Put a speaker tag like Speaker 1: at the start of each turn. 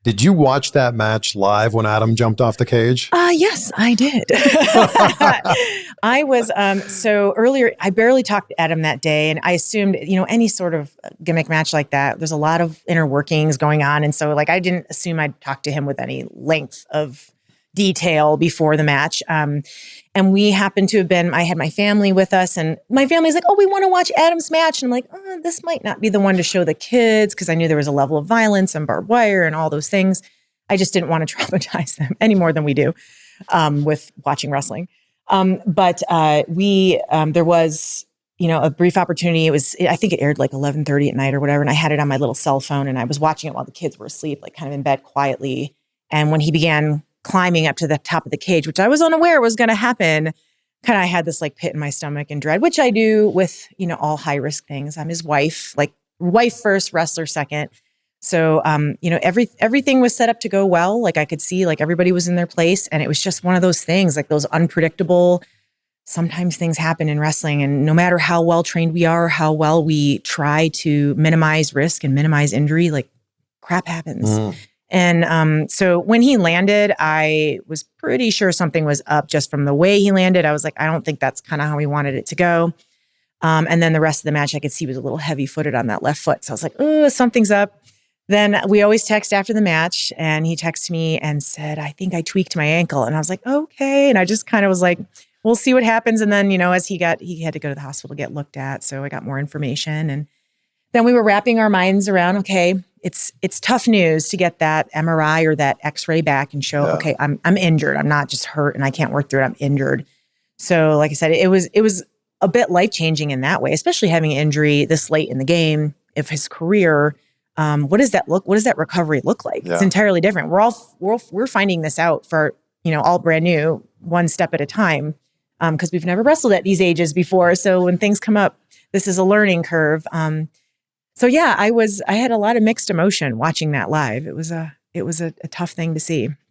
Speaker 1: Did you watch that match live when Adam jumped off the cage?
Speaker 2: Yes, I did. I was, so earlier, I barely talked to Adam that day, and I assumed, any sort of gimmick match like that, there's a lot of inner workings going on. And so I didn't assume I'd talk to him with any length of detail before the match. And we happened to have I had my family with us, and my family's like, oh, we want to watch Adam's match. And I'm like, oh, this might not be the one to show the kids, because I knew there was a level of violence and barbed wire and all those things. I just didn't want to traumatize them any more than we do with watching wrestling. But there was, a brief opportunity. I think it aired 11:30 at night or whatever. And I had it on my little cell phone, and I was watching it while the kids were asleep, kind of in bed quietly. And when he began climbing up to the top of the cage, which I was unaware was going to happen, kind of I had this pit in my stomach and dread, which I do with, all high risk things. I'm his wife, wife first, wrestler second. So, everything was set up to go well. I could see everybody was in their place, and it was just one of those things, those unpredictable, sometimes things happen in wrestling, and no matter how well trained we are, how well we try to minimize risk and minimize injury, crap happens. Mm. And so when he landed, I was pretty sure something was up just from the way he landed. I was like, I don't think that's kind of how he wanted it to go. And then the rest of the match, I could see he was a little heavy-footed on that left foot. So I was like, oh, something's up. Then we always text after the match, and he texted me and said, I think I tweaked my ankle. And I was like, okay. And I just kind of was like, we'll see what happens. And then, as he had to go to the hospital to get looked at. So I got more information. And then we were wrapping our minds around, okay, it's tough news to get that MRI or that X-ray back and show, okay, I'm injured. I'm not just hurt and I can't work through it. I'm injured. So like I said, it was a bit life-changing in that way, especially having an injury this late in the game of his career. What does that recovery look like? Yeah. It's entirely different. We're finding this out for, all brand new, one step at a time. Because we've never wrestled at these ages before. So when things come up, this is a learning curve. So yeah, I had a lot of mixed emotion watching that live. It was a tough thing to see.